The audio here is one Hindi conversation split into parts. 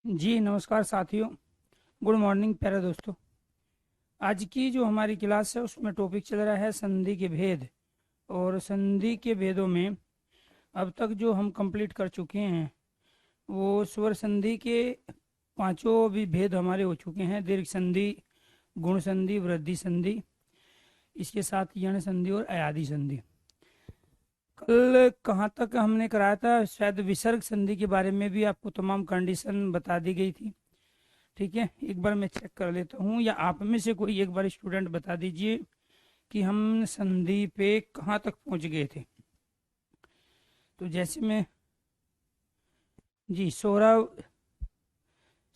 जी नमस्कार साथियों। गुड मॉर्निंग प्यारे दोस्तों। आज की जो हमारी क्लास है उसमें टॉपिक चल रहा है संधि के भेद। और संधि के भेदों में अब तक जो हम कंप्लीट कर चुके हैं वो स्वर संधि के पांचों भी भेद हमारे हो चुके हैं। दीर्घ संधि, गुण संधि, वृद्धि संधि, इसके साथ यण संधि और अयादि संधि। कल कहाँ तक हमने कराया था? शायद विसर्ग संधि के बारे में भी आपको तमाम कंडीशन बता दी गई थी। ठीक है, एक बार मैं चेक कर लेता हूँ, या आप में से कोई एक बार स्टूडेंट बता दीजिए कि हम संधि पे कहाँ तक पहुँच गए थे। तो जैसे मैं जी सौरभ,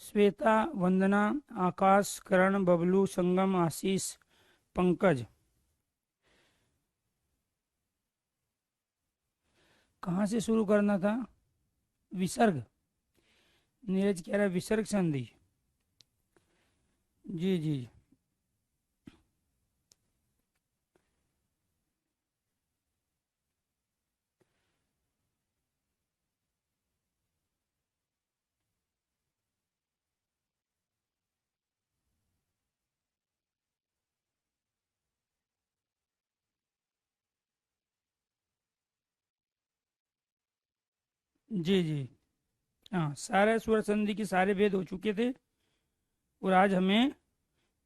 श्वेता, वंदना, आकाश, करण, बबलू, संगम, आशीष, पंकज, कहाँ से शुरू करना था? विसर्ग। नीरज कह रहा है विसर्ग संधि। जी जी जी जी। हाँ, सारे स्वर संधि के सारे भेद हो चुके थे और आज हमें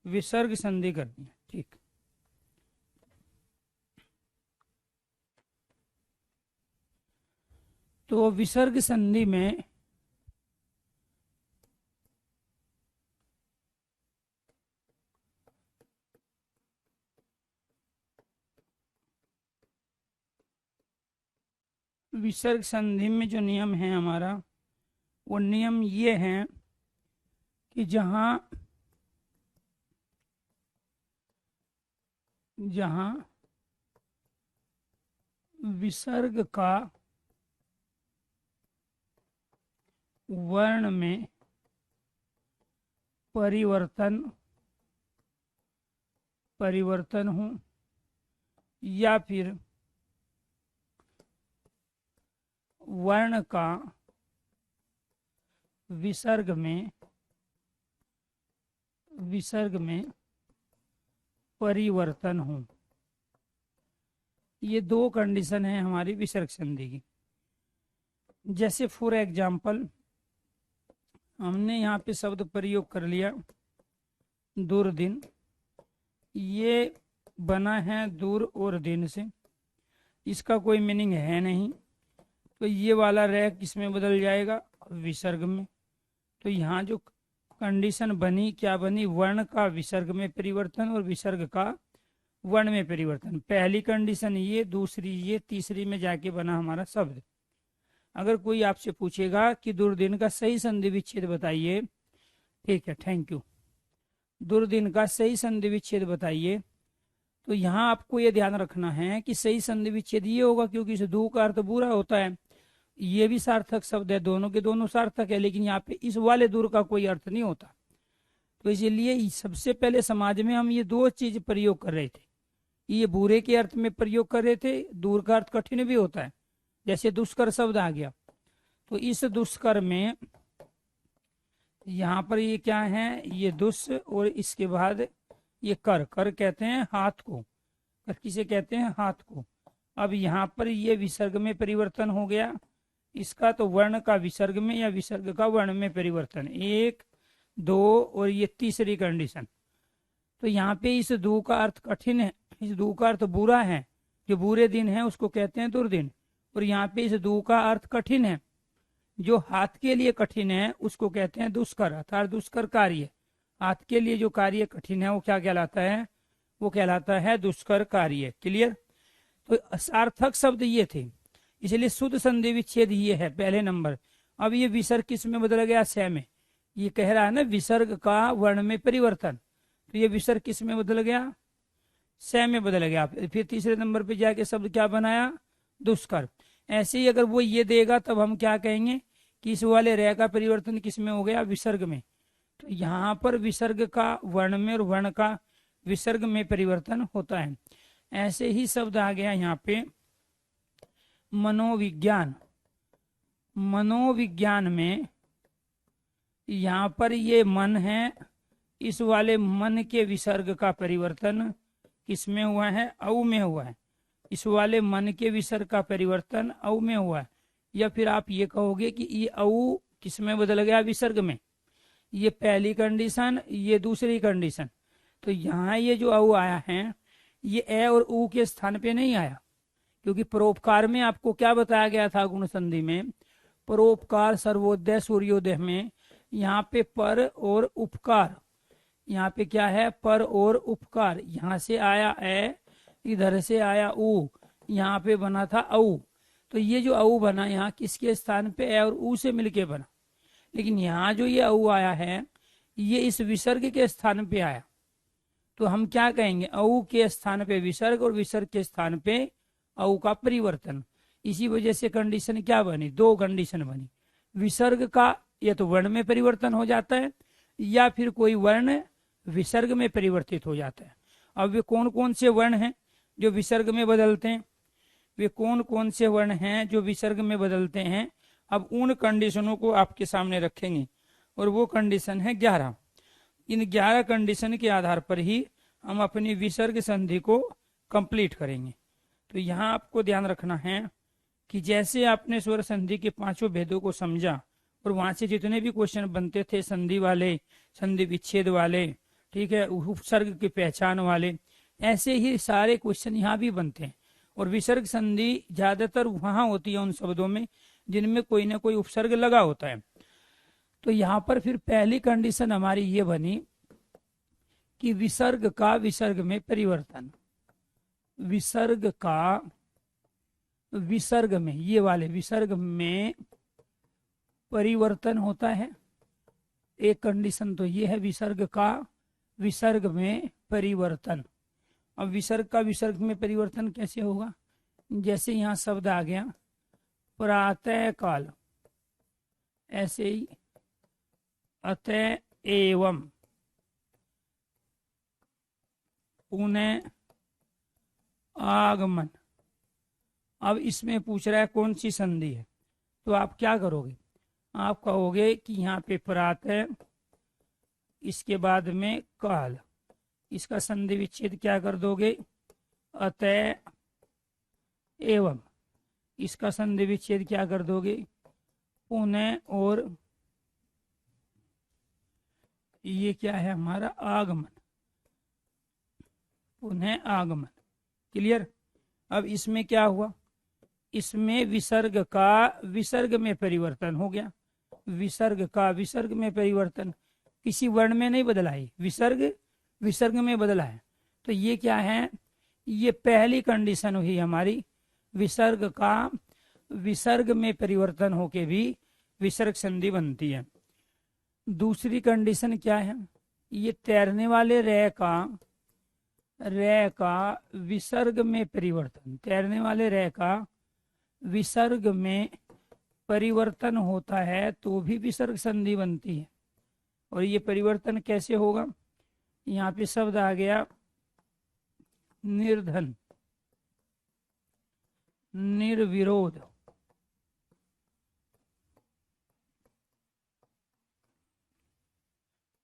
विसर्ग संधि करनी है। ठीक। तो विसर्ग संधि में विसर्ग संधि में जो नियम है हमारा, वो नियम ये हैं कि जहाँ जहाँ विसर्ग का वर्ण में परिवर्तन परिवर्तन हो, या फिर वर्ण का विसर्ग में परिवर्तन हो, ये दो कंडीशन है हमारी विसर्ग संधि की। जैसे फॉर एग्जाम्पल हमने यहाँ पे शब्द प्रयोग कर लिया दुर्दिन। ये बना है दूर और दिन से, इसका कोई मीनिंग है नहीं, तो ये वाला रैक किसमें बदल जाएगा? विसर्ग में। तो यहाँ जो कंडीशन बनी, क्या बनी? वर्ण का विसर्ग में परिवर्तन और विसर्ग का वर्ण में परिवर्तन। पहली कंडीशन ये, दूसरी ये, तीसरी में जाके बना हमारा शब्द। अगर कोई आपसे पूछेगा कि दुर्दिन का सही संधि विच्छेद बताइए, ठीक है, थैंक यू, दुर्दिन का सही संधि विच्छेद बताइए, तो यहाँ आपको ये ध्यान रखना है कि सही संधि विच्छेद ये होगा, क्योंकि इस दू का अर्थ बुरा होता है। ये भी सार्थक शब्द है, दोनों के दोनों सार्थक है, लेकिन यहाँ पे इस वाले दूर का कोई अर्थ नहीं होता। तो इसलिए सबसे पहले समाज में हम ये दो चीज प्रयोग कर रहे थे। ये बुरे के अर्थ में प्रयोग कर रहे थे, दूर का अर्थ कठिन भी होता है, जैसे दुष्कर शब्द आ गया। तो इस दुष्कर में यहाँ पर ये क्या है? ये दुष्, और इसके बाद ये कर। कर कहते हैं हाथ को, कर किसे कहते हैं? हाथ को। अब यहाँ पर ये विसर्ग में परिवर्तन हो गया इसका, तो वर्ण का विसर्ग में या विसर्ग का वर्ण में परिवर्तन, एक, दो, और ये तीसरी कंडीशन। तो यहाँ पे इस दू का अर्थ कठिन है, इस दू का अर्थ बुरा है, जो बुरे दिन है उसको कहते हैं दुर्दिन। और यहाँ पे इस दू का अर्थ कठिन है, जो हाथ के लिए कठिन है उसको कहते हैं दुष्कर, अर्थात दुष्कर कार्य। हाथ के लिए जो कार्य कठिन है वो क्या कहलाता है? वो कहलाता है दुष्कर कार्य। क्लियर? तो सार्थक शब्द ये थे, इसलिए शुद्ध संधि विच्छेद ये है पहले नंबर। अब ये विसर्ग किस में बदल गया? स में। ये कह रहा है ना विसर्ग का वर्ण में परिवर्तन, तो ये विसर्ग किस में बदल गया? स में बदल गया। फिर तीसरे नंबर पे जाके शब्द क्या बनाया? दुष्कर। ऐसे ही अगर वो ये देगा तब हम क्या कहेंगे कि इस वाले रे का परिवर्तन किस में हो गया? विसर्ग में। तो यहाँ पर विसर्ग का वर्ण में और वर्ण का विसर्ग में परिवर्तन होता है। ऐसे ही शब्द आ गया यहाँ पे मनोविज्ञान। मनोविज्ञान में यहाँ पर ये मन है, इस वाले मन के विसर्ग का परिवर्तन किस में हुआ है? औ में हुआ है। इस वाले मन के विसर्ग का परिवर्तन औ में हुआ है। या फिर आप ये कहोगे कि ये औ किस में बदल गया? विसर्ग में। ये पहली कंडीशन, ये दूसरी कंडीशन। तो यहाँ ये जो औ आया है ये ए और ऊ के स्थान पे नहीं आया, क्योंकि परोपकार में आपको क्या बताया गया था गुण संधि में? परोपकार सर्वोदय सूर्योदय में यहाँ पे पर और उपकार, यहाँ पे क्या है? पर और उपकार। यहाँ से आया ए, इधर से आया ऊ, यहाँ पे बना था औ। तो ये जो औ बना यहाँ किसके स्थान पे? ए और ऊ से मिलके बना। लेकिन यहाँ जो ये औ आया है ये इस विसर्ग के स्थान पे आया। तो हम क्या कहेंगे? औ के स्थान पे विसर्ग और विसर्ग के स्थान पे औ का परिवर्तन। इसी वजह से कंडीशन क्या बनी? दो कंडीशन बनी। विसर्ग का या तो वर्ण में परिवर्तन हो जाता है या फिर कोई वर्ण विसर्ग में परिवर्तित हो जाता है। अब वे कौन कौन से वर्ण हैं जो विसर्ग में बदलते हैं? वे कौन कौन से वर्ण हैं जो विसर्ग में बदलते हैं? अब उन कंडीशनों को आपके सामने रखेंगे और वो कंडीशन है 11। इन 11 कंडीशन के आधार पर ही हम अपनी विसर्ग संधि को कंप्लीट करेंगे। तो यहाँ आपको ध्यान रखना है कि जैसे आपने स्वर संधि के पांचों भेदों को समझा और वहां से जितने भी क्वेश्चन बनते थे संधि वाले, संधि विच्छेद वाले, ठीक है, उपसर्ग की पहचान वाले, ऐसे ही सारे क्वेश्चन यहाँ भी बनते हैं। और विसर्ग संधि ज्यादातर वहां होती है उन शब्दों में जिनमें कोई ना कोई उपसर्ग लगा होता है। तो यहाँ पर फिर पहली कंडीशन हमारी ये बनी कि विसर्ग का विसर्ग में परिवर्तन। विसर्ग का विसर्ग में, ये वाले विसर्ग में परिवर्तन होता है। एक कंडीशन तो ये है विसर्ग का विसर्ग में परिवर्तन। अब विसर्ग का विसर्ग में परिवर्तन कैसे होगा? जैसे यहाँ शब्द आ गया प्रातः काल, ऐसे ही अतः एवं, पुनः आगमन। अब इसमें पूछ रहा है कौन सी संधि है, तो आप क्या करोगे? आप कहोगे कि यहाँ पे प्रातः, इसके बाद में काल, इसका संधि विच्छेद क्या कर दोगे? अतः एवं, इसका संधि विच्छेद क्या कर दोगे? पुनः, और ये क्या है हमारा? आगमन, पुनः आगमन। क्लियर? अब इसमें क्या हुआ? इसमें विसर्ग का विसर्ग में परिवर्तन हो गया। विसर्ग का विसर्ग में परिवर्तन किसी वर्ण में नहीं बदला है, विसर्ग विसर्ग में बदला है। तो ये क्या है? ये पहली कंडीशन हुई हमारी, विसर्ग का विसर्ग में परिवर्तन होके भी विसर्ग संधि बनती है। दूसरी कंडीशन क्या है? ये तैरने वाले रे का विसर्ग में परिवर्तन, तैरने वाले रे का विसर्ग में परिवर्तन होता है तो भी विसर्ग संधि बनती है। और ये परिवर्तन कैसे होगा? यहाँ पे शब्द आ गया निर्धन, निर्विरोध,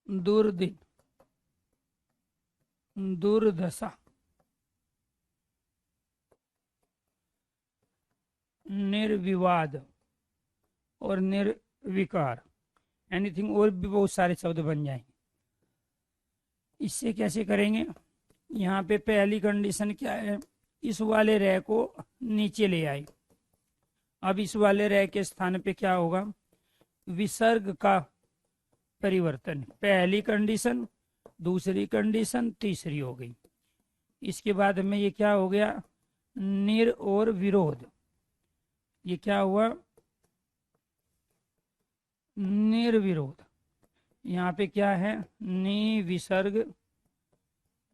दुर्दिन, दुर्दशा, निर्विवाद और निर्विकार, एनीथिंग, और भी बहुत सारे शब्द बन जाएंगे। इससे कैसे करेंगे? यहाँ पे पहली कंडीशन क्या है? इस वाले रे को नीचे ले आए। अब इस वाले रे के स्थान पे क्या होगा? विसर्ग का परिवर्तन। पहली कंडीशन, दूसरी कंडीशन, तीसरी हो गई। इसके बाद में ये क्या हो गया? निर और विरोध। ये क्या हुआ? निर्विरोध। यहाँ पे क्या है? नि विसर्ग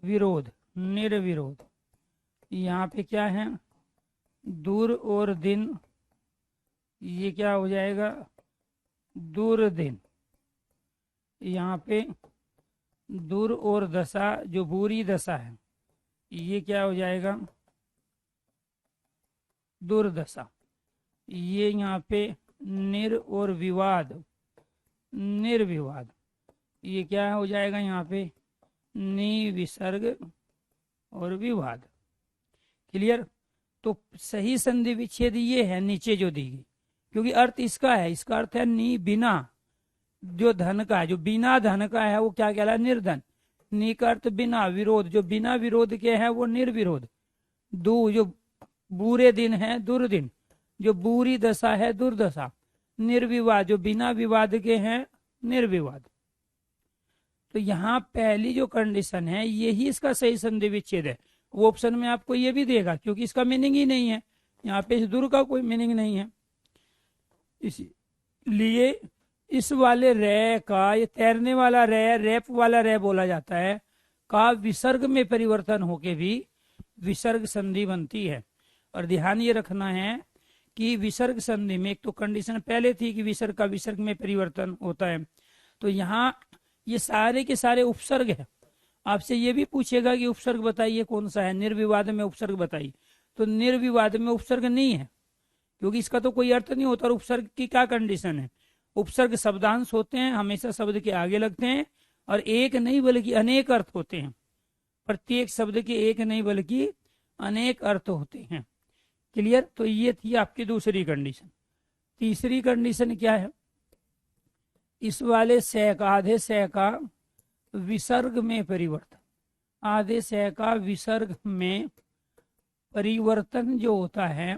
विरोध, निर्विरोध। यहाँ पे क्या है? दूर और दिन, ये क्या हो जाएगा? दुर्दिन। यहाँ पे दूर और दशा, जो बुरी दशा है, ये क्या हो जाएगा? दुर्दशा। ये यहाँ पे निर और विवाद, निर्विवाद। ये क्या हो जाएगा यहाँ पे, नि विसर्ग और विवाद। क्लियर। तो सही संधि विच्छेद ये है नीचे जो दी गई, क्योंकि अर्थ इसका है, इसका अर्थ है नि बिना, जो धन का है, जो बिना धन का है वो क्या कहलाए, निर्धन। नि का अर्थ बिना, विरोध, जो बिना विरोध के है वो निर्विरोध। जो बुरे दिन है दुर्दिन, जो बुरी दशा है दुर्दशा। निर्विवाद, जो बिना विवाद के हैं निर्विवाद। तो यहाँ पहली जो कंडीशन है यही इसका सही संधि विच्छेद है। वो ऑप्शन में आपको ये भी देगा, क्योंकि इसका मीनिंग ही नहीं है, यहाँ पे इस दूर का कोई मीनिंग नहीं है। इसलिए इस वाले रे का, ये तैरने वाला रे, रैप वाला रे बोला जाता है, का विसर्ग में परिवर्तन होके भी विसर्ग संधि बनती है। और ध्यान ये रखना है कि विसर्ग संधि में एक तो कंडीशन पहले थी कि विसर्ग का विसर्ग में परिवर्तन होता है, तो यहाँ ये सारे के सारे उपसर्ग है। आपसे ये भी पूछेगा कि उपसर्ग बताइए कौन सा है, निर्विवाद में उपसर्ग बताइए, तो निर्विवाद में उपसर्ग नहीं है, क्योंकि इसका तो कोई अर्थ नहीं होता। और उपसर्ग की क्या कंडीशन है, उपसर्ग शब्दांश होते हैं, हमेशा शब्द के आगे लगते हैं, और एक नहीं बल्कि अनेक अर्थ होते हैं। प्रत्येक शब्द के एक नहीं बल्कि अनेक अर्थ होते हैं। क्लियर। तो ये थी आपकी दूसरी कंडीशन। तीसरी कंडीशन क्या है, इस वाले सह का, आधे सह का विसर्ग में परिवर्तन, आधे सह का विसर्ग में परिवर्तन जो होता है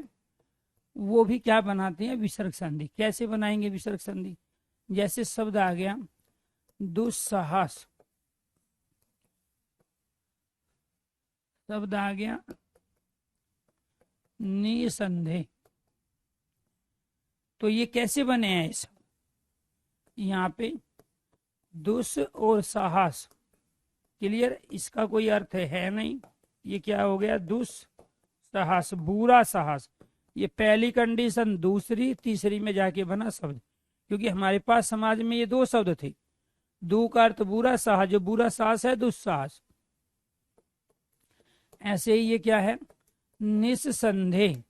वो भी क्या बनाते हैं, विसर्ग संधि। कैसे बनाएंगे विसर्ग संधि, जैसे शब्द आ गया दुस्साहस, शब्द आ गया निसंदेह, तो ये कैसे बने हैं इस, यहाँ पे दुस और साहस। क्लियर। इसका कोई अर्थ है नहीं, ये क्या हो गया, दुस साहस, बुरा साहस। ये पहली कंडीशन, दूसरी, तीसरी में जाके बना शब्द, क्योंकि हमारे पास समाज में ये दो शब्द थे, दू का अर्थ बुरा, साहस, जो बुरा साहस है दुस्साहस। ऐसे ही ये क्या है, निस्संदेह।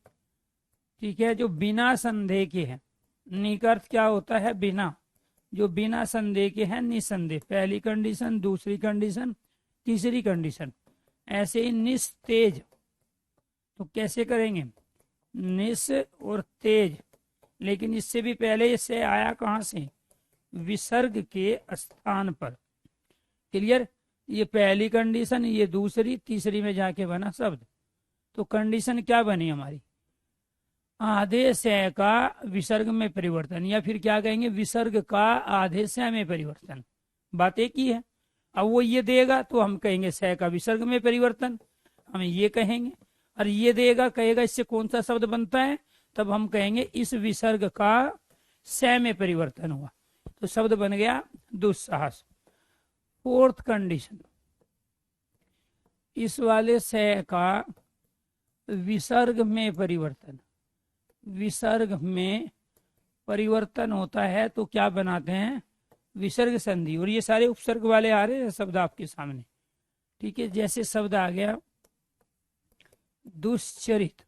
ठीक है, जो बिना संदेह के है। नि का अर्थ क्या होता है, बिना, जो बिना संदेह के हैं निसंदेह। पहली कंडीशन, दूसरी कंडीशन, तीसरी कंडीशन। ऐसे ही निस्तेज, तो कैसे करेंगे, निस और तेज, लेकिन इससे भी पहले इससे आया कहां से, विसर्ग के स्थान पर। क्लियर। ये पहली कंडीशन, ये दूसरी, तीसरी में जाके बना शब्द। तो कंडीशन क्या बनी हमारी, आधे से का विसर्ग में परिवर्तन, या फिर क्या कहेंगे, विसर्ग का आधे से में परिवर्तन। बात एक ही है। अब वो ये देगा तो हम कहेंगे से का विसर्ग में परिवर्तन, हम ये कहेंगे। और ये देगा, कहेगा इससे कौन सा शब्द बनता है, तब हम कहेंगे इस विसर्ग का से में परिवर्तन हुआ, तो शब्द बन गया दुस्साहस। फोर्थ कंडीशन, इस वाले से का विसर्ग में परिवर्तन, विसर्ग में परिवर्तन होता है तो क्या बनाते हैं, विसर्ग संधि। और ये सारे उपसर्ग वाले आ रहे हैं शब्द आपके सामने। ठीक है, जैसे शब्द आ गया दुश्चरित,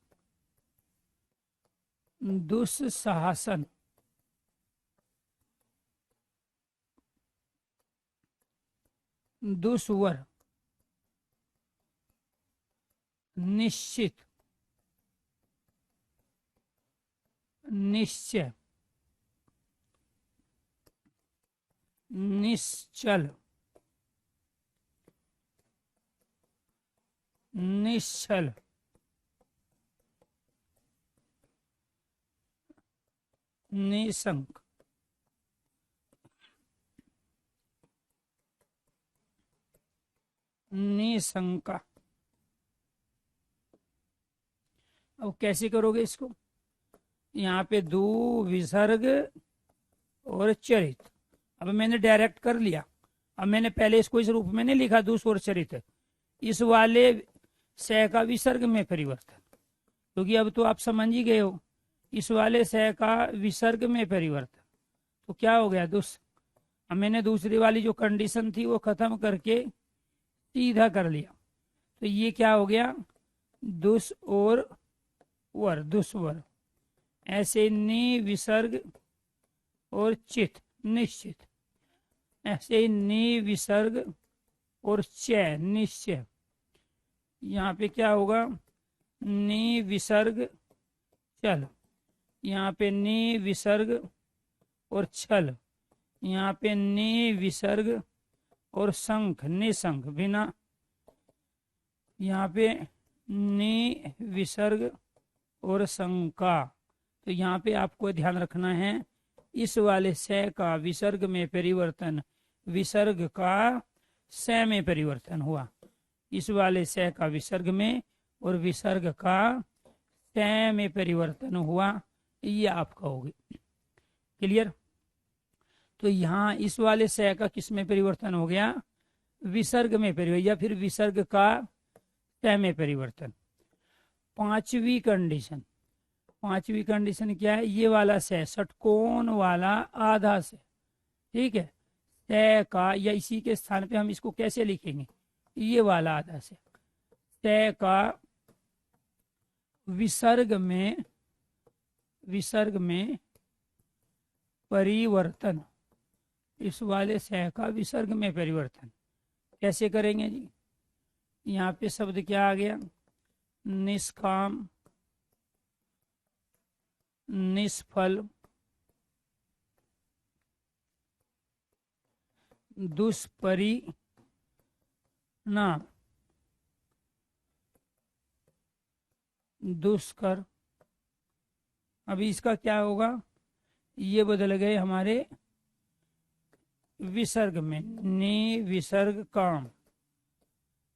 दुस्साहसन, दुस्वर, निश्चित, निश्चय, निश्चल, निश्चल, निशंक, निशंका। अब कैसे करोगे इसको, यहाँ पे दो विसर्ग और चरित। अब मैंने डायरेक्ट कर लिया। अब मैंने पहले इसको इस रूप में नहीं लिखा दुस और चरित, इस वाले से का विसर्ग में परिवर्तन, क्योंकि अब तो आप समझ ही गए हो, इस वाले से का विसर्ग में परिवर्तन, तो क्या हो गया दुस। अब मैंने दूसरी वाली जो कंडीशन थी वो खत्म करके सीधा कर लिया, तो ये क्या हो गया, दुस और वर, दुस्वर। ऐसे नि विसर्ग और चित, निश्चित। ऐसे ही नि विसर्ग और च, निश्चय। यहाँ पे क्या होगा, नि विसर्ग चल, यहाँ पे नि विसर्ग और छल, यहाँ पे नि विसर्ग और शंख, निशंख बिना, यहाँ पे नि विसर्ग और शंका। तो यहाँ पे आपको ध्यान रखना है, इस वाले से का विसर्ग में परिवर्तन विसर्ग का से में परिवर्तन हुआ, इस वाले से का विसर्ग में और विसर्ग का से में परिवर्तन हुआ, ये आप कहोगे। क्लियर। तो यहाँ इस वाले से का किस में परिवर्तन हो गया, विसर्ग में परिवर्तन, या फिर विसर्ग का से में परिवर्तन। पांचवी कंडीशन, पांचवी कंडीशन क्या है, ये वाला से षटकोण वाला आधा से, ठीक है, से का, या इसी के स्थान पे हम इसको कैसे लिखेंगे, ये वाला आधा से का विसर्ग में परिवर्तन, इस वाले से का विसर्ग में परिवर्तन कैसे करेंगे जी। यहाँ पे शब्द क्या आ गया, निष्काम, निष्फल, दुष्परिणाम, दुष्कर। अभी इसका क्या होगा, ये बदल गए हमारे विसर्ग में, नि विसर्ग काम,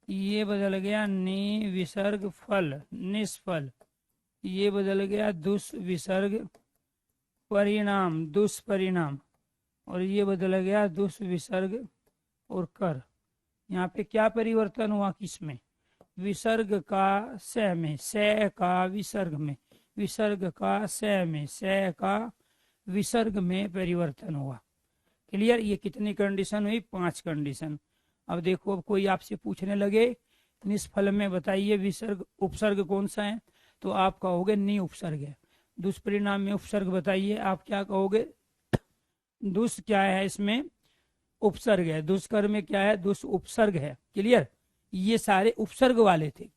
ये बदल गया नि विसर्ग फल, निष्फल, ये बदल गया दुष्विसर्ग परिणाम, दुष्परिणाम, और ये बदल गया दुष्विसर्ग और कर। यहाँ पे क्या परिवर्तन हुआ, किसमें, विसर्ग का से में, से का विसर्ग में, विसर्ग का से में, से का विसर्ग में परिवर्तन हुआ। क्लियर। ये कितनी कंडीशन हुई, 5 कंडीशन। अब देखो, अब कोई आपसे पूछने लगे निष्फल में बताइए विसर्ग उपसर्ग कौन सा है, तो आप कहोगे नि उपसर्ग है। दुष्परिणाम में उपसर्ग बताइए, आप क्या कहोगे, दुष् क्या है, इसमें उपसर्ग है। दुष्कर में क्या है, दुष् उपसर्ग है। क्लियर। ये सारे उपसर्ग वाले थे,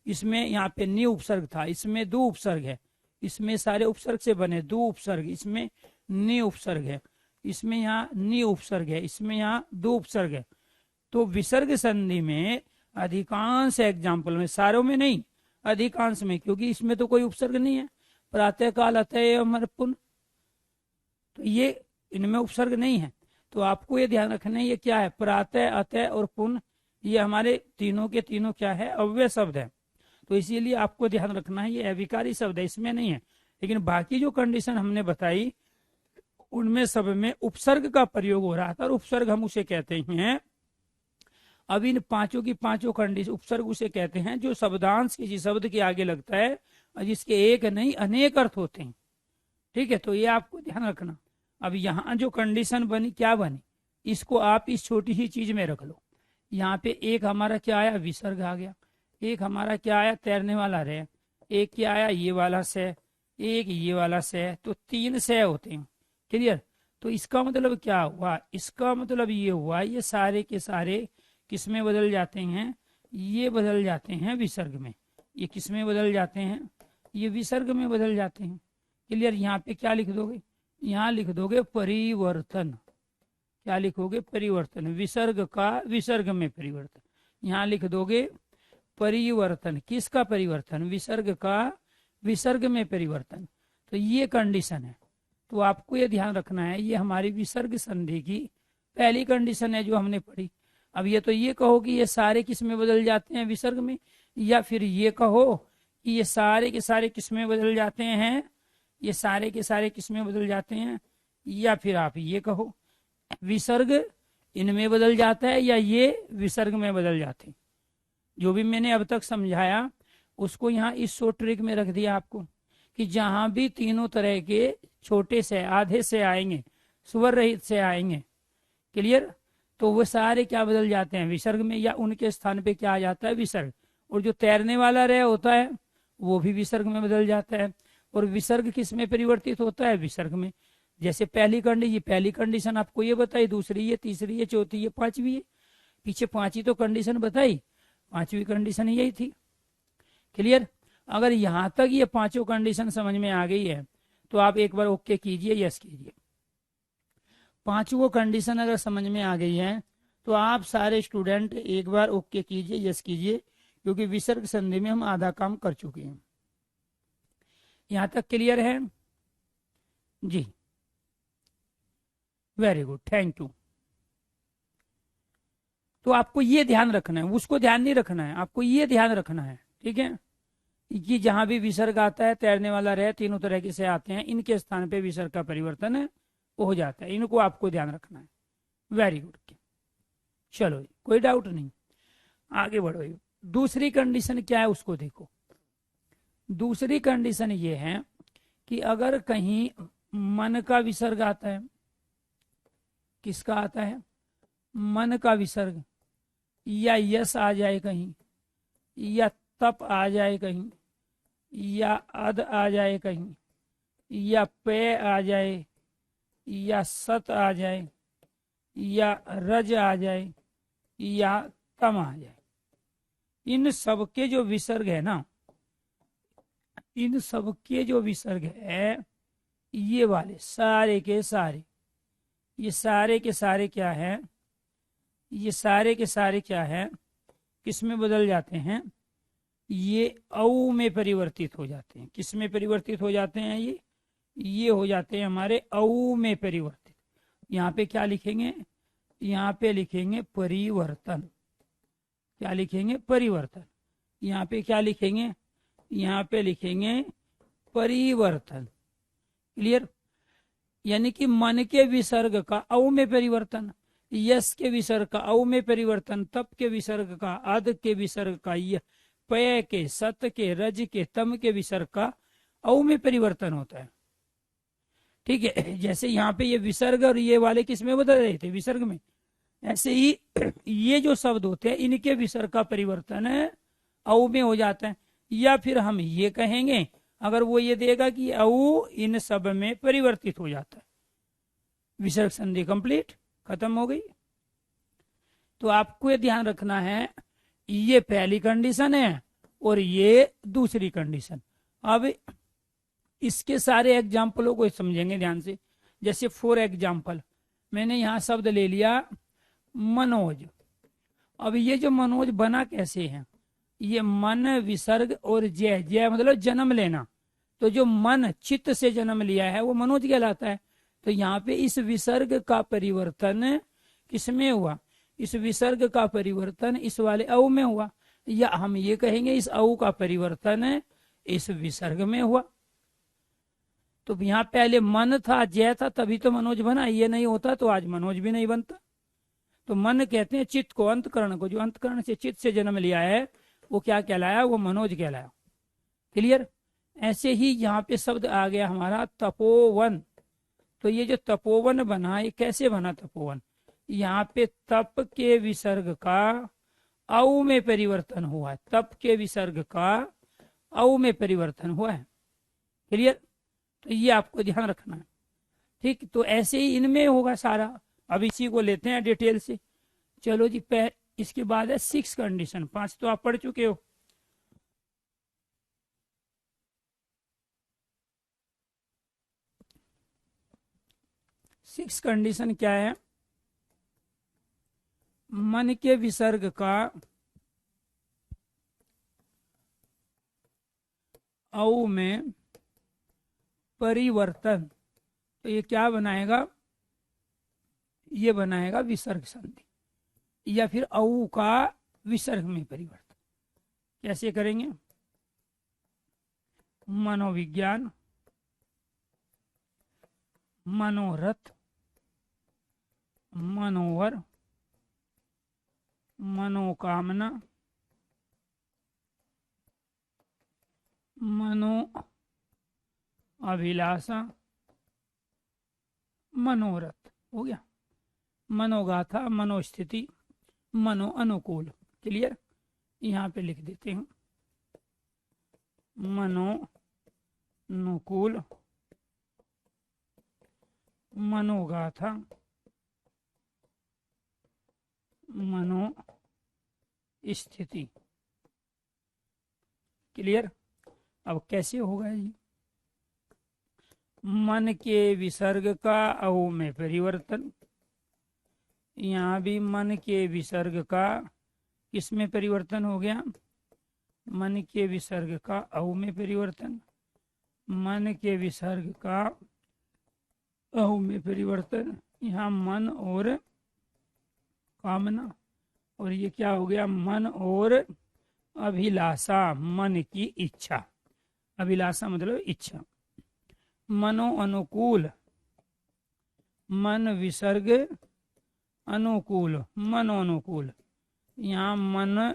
इसमें यहाँ पे नि उपसर्ग था, इसमें दो उपसर्ग है, इसमें सारे उपसर्ग से बने दो उपसर्ग, इसमें नि उपसर्ग है, इसमें यहाँ नि उपसर्ग है, इसमें यहाँ दो उपसर्ग है। तो विसर्ग संधि में अधिकांश एग्जाम्पल में, सारों में नहीं, अधिकांश में, क्योंकि इसमें तो कोई उपसर्ग नहीं है, प्रातः काल अतः अमर पुन, तो ये इनमें उपसर्ग नहीं है। तो आपको ये ध्यान रखना है, ये क्या है, प्रातः अतः और पुन, ये हमारे तीनों के तीनों क्या है, अव्यय शब्द है। तो इसीलिए आपको ध्यान रखना है, ये अविकारी शब्द है, इसमें नहीं है। लेकिन बाकी जो कंडीशन हमने बताई उनमें सब में उपसर्ग का प्रयोग हो रहा था, और उपसर्ग हम उसे कहते हैं, अब इन पांचों की पांचों कंडीशन उपसर्ग उसे कहते हैं जो शब्दांश किसी शब्द के आगे लगता है और जिसके एक नहीं अनेक अर्थ होते हैं। ठीक है, तो ये आपको ध्यान रखना। अब यहाँ जो कंडीशन बनी, क्या बनी, इसको आप इस छोटी सी चीज में रख लो। यहाँ पे एक हमारा क्या आया, विसर्ग आ गया, एक हमारा क्या आया, तैरने वाला रहे, एक क्या आया, ये वाला से, एक ये वाला से, तो 3 से होते हैं। क्लियर। तो इसका मतलब क्या हुआ, इसका मतलब ये हुआ, ये सारे के सारे किस में बदल जाते हैं, ये बदल जाते हैं विसर्ग में। ये किस में बदल जाते हैं, ये विसर्ग में बदल जाते हैं। क्लियर। यहाँ पे क्या लिख दोगे, यहाँ लिख दोगे परिवर्तन। क्या लिखोगे, परिवर्तन, विसर्ग का विसर्ग में परिवर्तन। यहाँ लिख दोगे परिवर्तन, किसका परिवर्तन, विसर्ग का विसर्ग में परिवर्तन। तो ये कंडीशन है। तो आपको ये ध्यान रखना है, ये हमारी विसर्ग संधि की पहली कंडीशन है जो हमने पढ़ी। अब ये तो ये कहो कि ये सारे किस में बदल जाते हैं, विसर्ग में, या फिर ये कहो कि ये सारे के सारे किस में बदल जाते हैं, ये सारे के सारे किस में बदल जाते हैं, या फिर आप ये कहो विसर्ग इनमें बदल जाता है या ये विसर्ग में बदल जाते हैं। जो भी मैंने अब तक समझाया उसको यहाँ इस शॉर्ट ट्रिक में रख दिया आपको, कि जहां भी तीनों तरह के छोटे से, आधे से आएंगे, स्वर रहित से आएंगे, क्लियर, तो वो सारे क्या बदल जाते हैं, विसर्ग में, या उनके स्थान पे क्या आ जाता है, विसर्ग। और जो तैरने वाला रह होता है वो भी विसर्ग में बदल जाता है। और विसर्ग किस में परिवर्तित होता है, विसर्ग में। जैसे पहली कंडीशन आपको ये बताई, दूसरी ये, तीसरी ये, चौथी ये, पांचवी ये, पीछे पांचवी तो कंडीशन बताई, पांचवी कंडीशन यही थी। क्लियर? अगर यहां तक ये पांचों कंडीशन समझ में आ गई है तो आप एक बार ओके कीजिए, यस कीजिए। पांचों कंडीशन अगर समझ में आ गई है तो आप सारे स्टूडेंट एक बार ओके कीजिए, यस कीजिए, क्योंकि विसर्ग संधि में हम आधा काम कर चुके हैं। यहां तक क्लियर है जी? Very good, thank you. तो आपको ये ध्यान रखना है, उसको ध्यान नहीं रखना है, आपको ये ध्यान रखना है, ठीक है, कि जहां भी विसर्ग आता है, तैरने वाला रहे, तीनों तरह के से आते हैं, इनके स्थान पे विसर्ग का परिवर्तन है हो जाता है, इनको आपको ध्यान रखना है। वेरी गुड, चलो कोई डाउट नहीं, आगे बढ़ो। दूसरी कंडीशन क्या है उसको देखो। दूसरी कंडीशन ये है कि अगर कहीं मन का विसर्ग आता है, किसका आता है? मन का विसर्ग, या यस आ जाए कहीं, या तप आ जाए कहीं, या अद आ जाए कहीं, या पे आ जाए, या सत आ जाए, या रज आ जाए, या तम आ जाए, इन सब के जो विसर्ग है ना, इन सब के जो विसर्ग है, ये वाले सारे के सारे, ये सारे के सारे क्या है, ये सारे के सारे क्या है, किस में बदल जाते हैं? ये औ में परिवर्तित हो जाते हैं। किस में परिवर्तित हो जाते हैं? ये हो जाते हैं हमारे औ में परिवर्तित। यहाँ पे क्या लिखेंगे? यहाँ पे लिखेंगे परिवर्तन। क्या लिखेंगे? परिवर्तन। यहाँ पे क्या लिखेंगे? यहाँ पे लिखेंगे परिवर्तन। क्लियर? यानी कि मन के विसर्ग का औ में परिवर्तन, यस के विसर्ग का औ में परिवर्तन, तप के विसर्ग का, अद के विसर्ग का, पय के, सत के, रज के, तम के विसर्ग का औ में परिवर्तन होता है। ठीक है, जैसे यहाँ पे ये विसर्ग और ये वाले किस में बदल रहे थे? विसर्ग में। ऐसे ही ये जो शब्द होते हैं इनके विसर्ग का परिवर्तन औ में हो जाता है। या फिर हम ये कहेंगे, अगर वो ये देगा कि औ इन सब में परिवर्तित हो जाता है, विसर्ग संधि कंप्लीट, खत्म हो गई। तो आपको ये ध्यान रखना है, ये पहली कंडीशन है और ये दूसरी कंडीशन। अब इसके सारे एग्जाम्पलों को समझेंगे ध्यान से। जैसे फॉर एग्जाम्पल, मैंने यहाँ शब्द ले लिया मनोज। अब ये जो मनोज बना कैसे है? ये मन विसर्ग और जय, जय मतलब जन्म लेना, तो जो मन चित्त से जन्म लिया है वो मनोज कहलाता है। तो यहाँ पे इस विसर्ग का परिवर्तन किसमें हुआ? इस विसर्ग का परिवर्तन इस वाले औ में हुआ, या हम ये कहेंगे इस औ का परिवर्तन इस विसर्ग में हुआ। तो यहाँ पहले मन था, जय था, तभी तो मनोज बना। ये नहीं होता तो आज मनोज भी नहीं बनता। तो मन कहते हैं चित्त को, अंतकरण को, जो अंतकरण से चित्त से जन्म लिया है वो क्या कहलाया? वो मनोज कहलाया। क्लियर? ऐसे ही यहाँ पे शब्द आ गया हमारा तपोवन। तो ये जो तपोवन बना, ये कैसे बना तपोवन? यहाँ पे तप के विसर्ग का औ में परिवर्तन हुआ है। तप के विसर्ग का औ में परिवर्तन हुआ है। क्लियर? तो ये आपको ध्यान रखना है। ठीक, तो ऐसे ही इनमें होगा सारा। अब इसी को लेते हैं डिटेल से। चलो जी, इसके बाद है 6 कंडीशन। 5 तो आप पढ़ चुके हो। सिक्स कंडीशन क्या है? मन के विसर्ग का औ में परिवर्तन। तो ये क्या बनाएगा? ये बनाएगा विसर्ग संधि, या फिर औ का विसर्ग में परिवर्तन। कैसे करेंगे? मनोविज्ञान, मनोरथ, मनोवर, मनोकामना, मनो अभिलाषा, मनोरथ हो गया। मनोगाथा, मनोस्थिति, मनो अनुकूल। क्लियर? यहाँ पे लिख देते हैं मनो अनुकूल, मनोगाथा, मनो स्थिति। क्लियर। अब कैसे होगा ये? मन के विसर्ग का औ में परिवर्तन, यहाँ भी मन के विसर्ग का किस में परिवर्तन हो गया? मन के विसर्ग का औ में परिवर्तन, मन के विसर्ग का औ में परिवर्तन। यहाँ मन और कामना, और ये क्या हो गया? मन और अभिलाषा, मन की इच्छा। अभिलाषा मतलब इच्छा। मनो अनुकूल, मन विसर्ग अनुकूल, मनो अनुकूल। यहाँ मन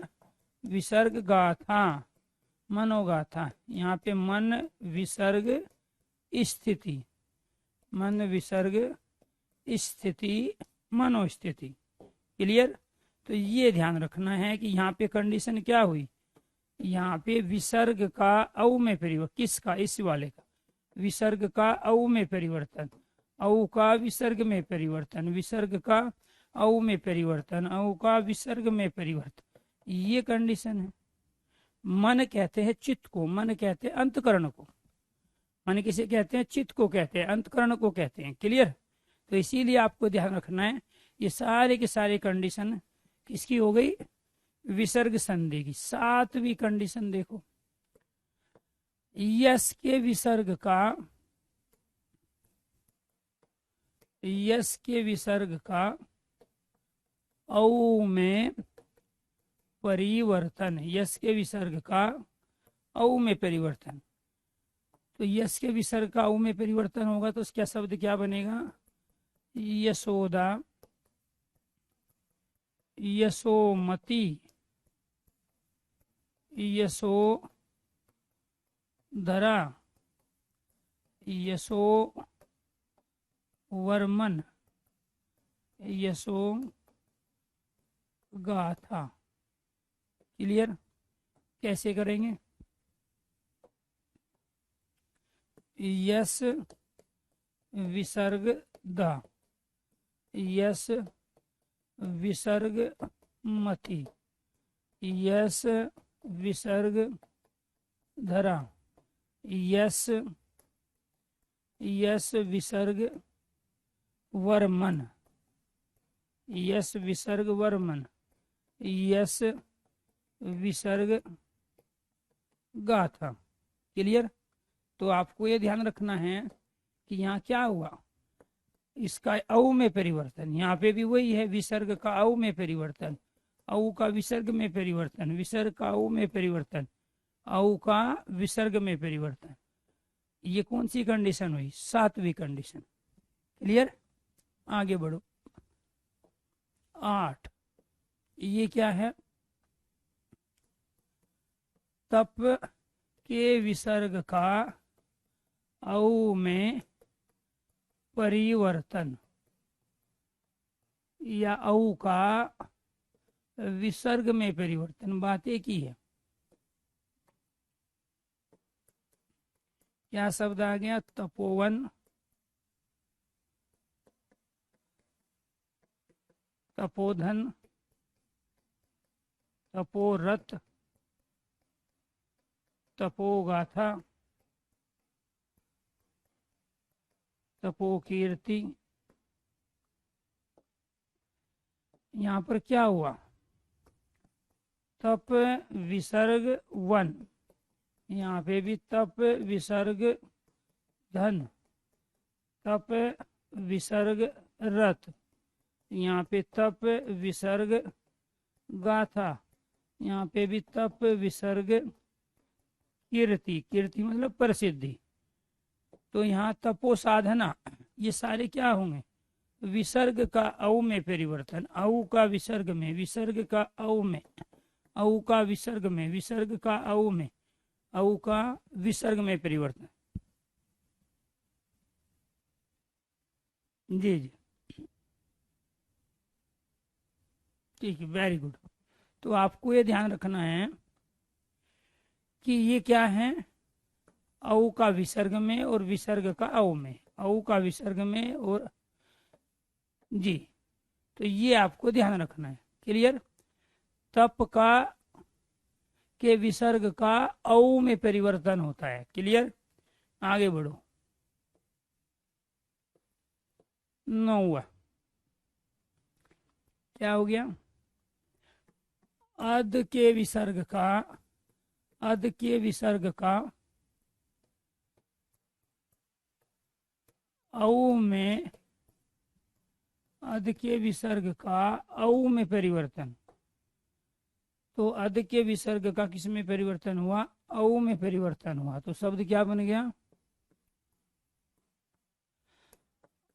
विसर्ग गाथा, मनोगाथा। यहाँ पे मन विसर्ग स्थिति, मन विसर्ग स्थिति, मनोस्थिति। क्लियर। तो ये ध्यान रखना है कि यहाँ पे कंडीशन क्या हुई? यहाँ पे विसर्ग का औ में परिवर्तन। किसका? इस वाले का। विसर्ग का औ में परिवर्तन, औ का विसर्ग में परिवर्तन, विसर्ग का औ में परिवर्तन, औ का विसर्ग में परिवर्तन। ये कंडीशन है। मन कहते हैं चित्त को, मन कहते हैं अंतकरण को। मन किसे कहते हैं? चित्त को कहते हैं, अंतकरण को कहते हैं। क्लियर। तो इसीलिए आपको ध्यान रखना है, ये सारे के सारे कंडीशन किसकी हो गई? विसर्ग संधि की। सातवीं कंडीशन देखो, यस के विसर्ग का, यस के विसर्ग का औ में परिवर्तन, यस के विसर्ग का औ में परिवर्तन। तो यस के विसर्ग का औ में परिवर्तन होगा तो उसका शब्द क्या बनेगा? यशोदा, यशोमती, यशोधरा, यशोवर्मन, यशोगाथा। क्लियर। कैसे करेंगे? यस विसर्ग द, यस विसर्ग मति, यस विसर्ग धरा, यस विसर्ग वर्मन, यस विसर्ग वर्मन, यस विसर्ग गाथा। क्लियर। तो आपको ये ध्यान रखना है कि यहाँ क्या हुआ? इसका औ में परिवर्तन। यहाँ पे भी वही है, विसर्ग का औ में परिवर्तन, औ का विसर्ग में परिवर्तन, विसर्ग का औ में परिवर्तन, औ का विसर्ग में परिवर्तन। ये कौन सी कंडीशन हुई? सातवीं कंडीशन। क्लियर। आगे बढ़ो। 8, ये क्या है? तप के विसर्ग का औ में परिवर्तन या औ का विसर्ग में परिवर्तन। बात एक ही है। क्या शब्द आ गया? तपोवन, तपोधन, तपोरथ, तपोगाथा, तपोकीर्ति। यहाँ पर क्या हुआ? तप विसर्ग वन, यहाँ पे भी तप विसर्ग धन, तप विसर्ग रथ, यहाँ पे तप विसर्ग गाथा, यहाँ पे भी तप विसर्ग कीर्ति। कीर्ति मतलब प्रसिद्धि। तो यहाँ तपो साधना, ये सारे क्या होंगे? विसर्ग का औ में परिवर्तन, औ का विसर्ग में, विसर्ग का औ में, औ का विसर्ग में, विसर्ग का औ में, औ का विसर्ग में परिवर्तन। जी जी, ठीक है, वेरी गुड। तो आपको ये ध्यान रखना है कि ये क्या है? औ का विसर्ग में और विसर्ग का औ में, औ का विसर्ग में और जी, तो ये आपको ध्यान रखना है। क्लियर। तप का के विसर्ग का औ में परिवर्तन होता है। क्लियर। आगे बढ़ो। 9वां क्या हो गया? अध के विसर्ग का, अध के विसर्ग का औ में, अध के विसर्ग का औ में परिवर्तन। तो अध के विसर्ग का किस में परिवर्तन हुआ? औ में परिवर्तन हुआ। तो शब्द क्या बन गया?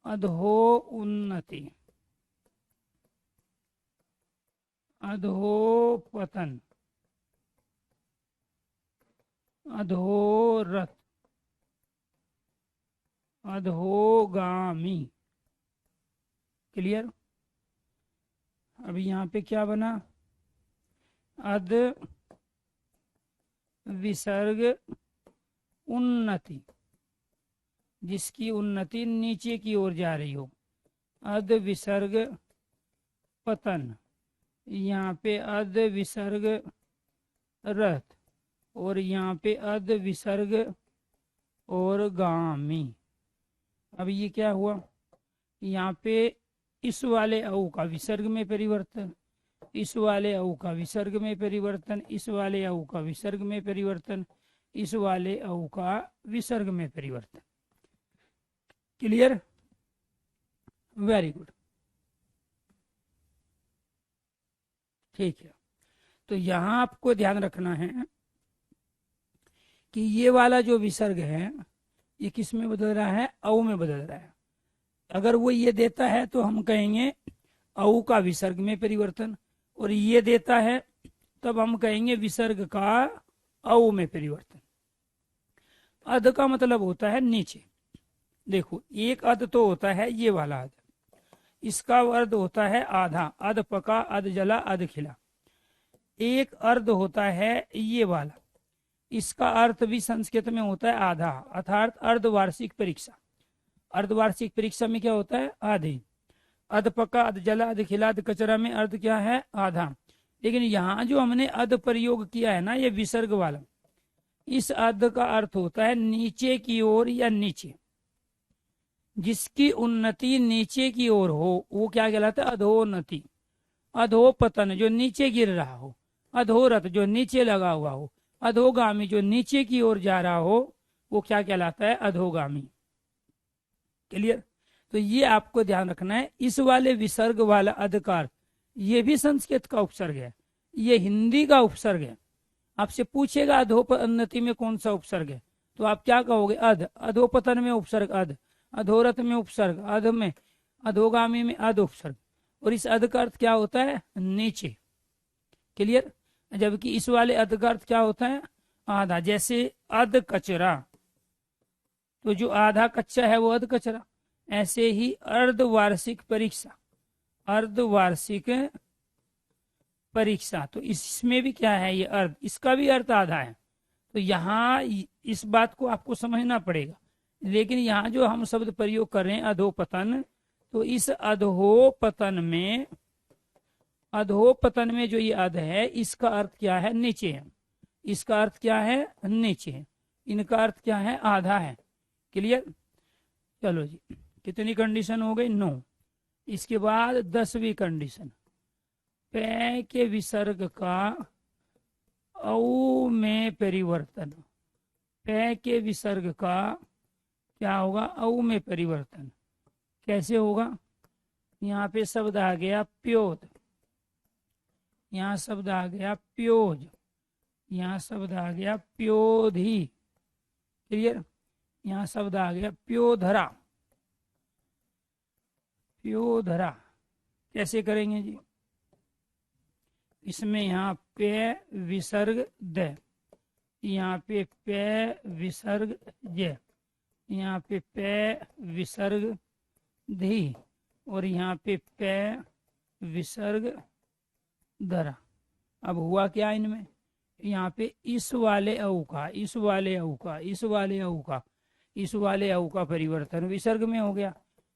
अधो उन्नति, अधोपतन, अधोरथ, अधोगामी। क्लियर। अब यहाँ पे क्या बना? अध विसर्ग उन्नति, जिसकी उन्नति नीचे की ओर जा रही हो। अध विसर्ग पतन, यहाँ पे अध विसर्ग रथ, और यहाँ पे अध विसर्ग और गामी। अब ये क्या हुआ? यहाँ पे इस वाले औ का विसर्ग में परिवर्तन, इस वाले औ का विसर्ग में परिवर्तन, इस वाले औ का विसर्ग में परिवर्तन, इस वाले औ का विसर्ग में परिवर्तन। क्लियर। Very good. ठीक है। तो यहां आपको ध्यान रखना है कि ये वाला जो विसर्ग है ये किस में बदल रहा है? औ में बदल रहा है। अगर वो ये देता है तो हम कहेंगे औ का विसर्ग में परिवर्तन, और ये देता है तब हम कहेंगे विसर्ग का औ में परिवर्तन। अध का मतलब होता है नीचे। देखो, एक अध तो होता है ये वाला अध, इसका अर्ध होता है आधा, अध पका, अध जला, अध खिला। एक अर्ध होता है ये वाला, इसका अर्थ भी संस्कृत में होता है आधा, अर्थात अर्धवार्षिक परीक्षा। अर्धवार्षिक परीक्षा में क्या होता है? आधे। अध पका, अध जला, अध खिला, अध कचरा में अर्ध क्या है? आधा। लेकिन यहाँ जो हमने अध प्रयोग किया है ना, ये विसर्ग वाला, इस अध का अर्थ होता है नीचे की ओर या नीचे। जिसकी उन्नति नीचे की ओर हो वो क्या कहलाता है? अधोन्नति। अधोपतन जो नीचे गिर रहा हो, अधोरथ जो नीचे लगा हुआ हो, अधोगामी जो नीचे की ओर जा रहा हो वो क्या कहलाता है? अधोगामी। क्लियर। तो ये आपको ध्यान रखना है। इस वाले विसर्ग वाला अधिकार ये भी संस्कृत का उपसर्ग है, ये हिंदी का उपसर्ग है। आपसे पूछेगा अधोपन्नति में कौन सा उपसर्ग है, तो आप क्या कहोगे? अध। अधोपतन में उपसर्ग अध, अधोरथ में उपसर्ग अध में, अधोगामी में अध उपसर्ग। और इस अध का अर्थ क्या होता है? नीचे। क्लियर। जबकि इस वाले अध का अर्थ क्या होता है? आधा। जैसे अध कचरा, तो जो आधा कच्चा है वो अध कचरा। ऐसे ही अर्धवार्षिक परीक्षा, अर्धवार्षिक परीक्षा, तो इसमें भी क्या है? ये अर्ध, इसका भी अर्थ आधा है। तो यहाँ इस बात को आपको समझना पड़ेगा। लेकिन यहाँ जो हम शब्द प्रयोग कर रहे हैं अधोपतन, तो इस अधोपतन में, अधोपतन में जो ये अध है इसका अर्थ क्या है? नीचे है। इसका अर्थ क्या है? नीचे है। इनका अर्थ क्या है? आधा है। क्लियर। चलो जी, कितनी कंडीशन हो गई? 9। इसके बाद 10वीं कंडीशन, पे के विसर्ग का औ में परिवर्तन। पे के विसर्ग का क्या होगा? औ में परिवर्तन। कैसे होगा? यहाँ पे शब्द आ गया प्योद, यहाँ शब्द आ गया प्योज, यहाँ शब्द आ गया प्योधी। क्लियर। यहाँ शब्द आ गया प्योधरा, प्योधरा। कैसे करेंगे जी? इसमें यहाँ पे विसर्ग द, यहाँ पे विसर्ग ज, यहाँ पे विसर्ग धी, और यहाँ पे विसर्ग धरा। अब हुआ क्या इनमें? यहाँ पे इस वाले औ का, इस वाले औ का, इस वाले औ का, इस वाले औ का परिवर्तन विसर्ग में हो गया,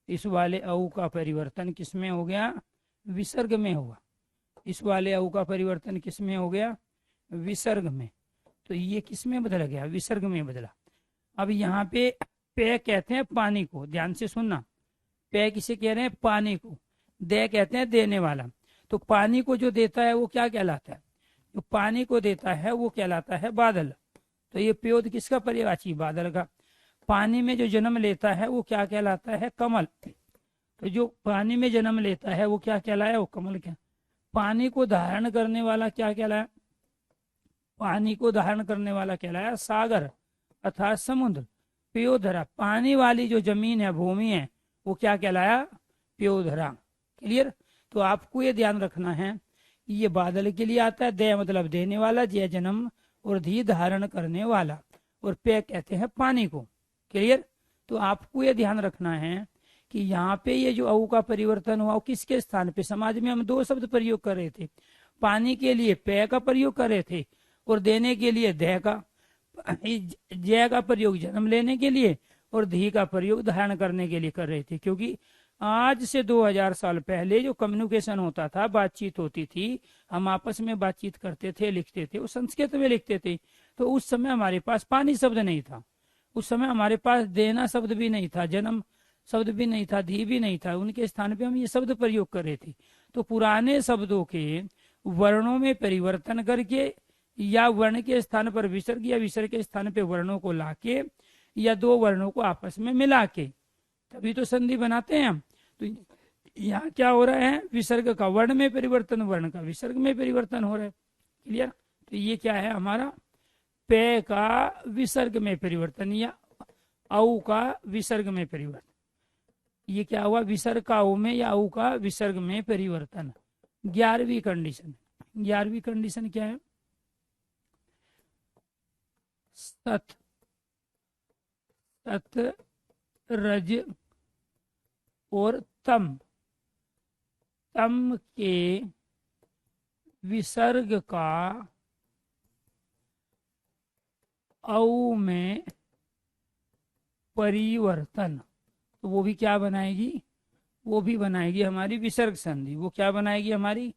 इस वाले औ का परिवर्तन किस में हो गया, विसर्ग में हुआ, इस वाले औ का परिवर्तन किस में हो गया, विसर्ग में। तो ये किस में बदल गया, विसर्ग में बदला। अब यहाँ पे पे कहते हैं पानी को, ध्यान से सुनना, पे किसे कह रहे हैं, पानी को, दे कहते हैं देने वाला। तो पानी को जो देता है वो क्या कहलाता है, जो पानी को देता है वो कहलाता है बादल। तो ये प्योद किसका पर्यायवाची, बादल का। पानी में जो जन्म लेता है वो क्या कहलाता है, कमल। तो जो पानी में जन्म लेता है वो क्या कहलाया, वो कमल। क्या पानी को धारण करने वाला क्या कहलाया, पानी को धारण करने वाला कहलाया सागर अर्थात समुद्र। प्योधरा, पानी वाली जो जमीन है, भूमि है, वो क्या कहलाया, प्योधरा। क्लियर। तो आपको ये ध्यान रखना है, ये बादल के लिए आता है, दे मतलब देने वाला, जय जन्म, और धी धारण करने वाला, और पे कहते हैं पानी को। क्लियर। तो आपको ये ध्यान रखना है कि यहाँ पे ये जो औ का परिवर्तन हुआ वो किसके स्थान पे, समाज में हम दो शब्द प्रयोग कर रहे थे, पानी के लिए पे का प्रयोग कर रहे थे, और देने के लिए दे का, जय का प्रयोग जन्म लेने के लिए, और धी का प्रयोग धारण करने के लिए कर रहे थे। क्योंकि आज से 2000 साल पहले जो कम्युनिकेशन होता था, बातचीत होती थी, हम आपस में बातचीत करते थे, लिखते थे, वो संस्कृत में लिखते थे। तो उस समय हमारे पास पानी शब्द नहीं था, उस समय हमारे पास देना शब्द भी नहीं था, जन्म शब्द भी नहीं था, धी भी नहीं था, उनके स्थान पे हम ये शब्द प्रयोग कर रहे थे। तो पुराने शब्दों के वर्णों में परिवर्तन करके, या वर्ण के स्थान पर विसर्ग, या विसर्ग के स्थान पे वर्णों को लाके, या दो वर्णों को आपस में मिला के, तभी तो संधि बनाते हैं हम। तो यहाँ क्या हो रहा है, विसर्ग का वर्ण में परिवर्तन, वर्ण का विसर्ग में परिवर्तन हो रहा है। क्लियर। तो ये क्या है हमारा, पे का विसर्ग में परिवर्तन, या औ का विसर्ग में परिवर्तन। ये क्या हुआ, विसर्ग का औ में, या औ का विसर्ग में परिवर्तन। 11वीं कंडीशन, 11वीं कंडीशन क्या है, सत, सत, रज और तम, तम के विसर्ग का औ में परिवर्तन। तो वो भी क्या बनाएगी, वो भी बनाएगी हमारी विसर्ग संधि। वो क्या बनाएगी, हमारी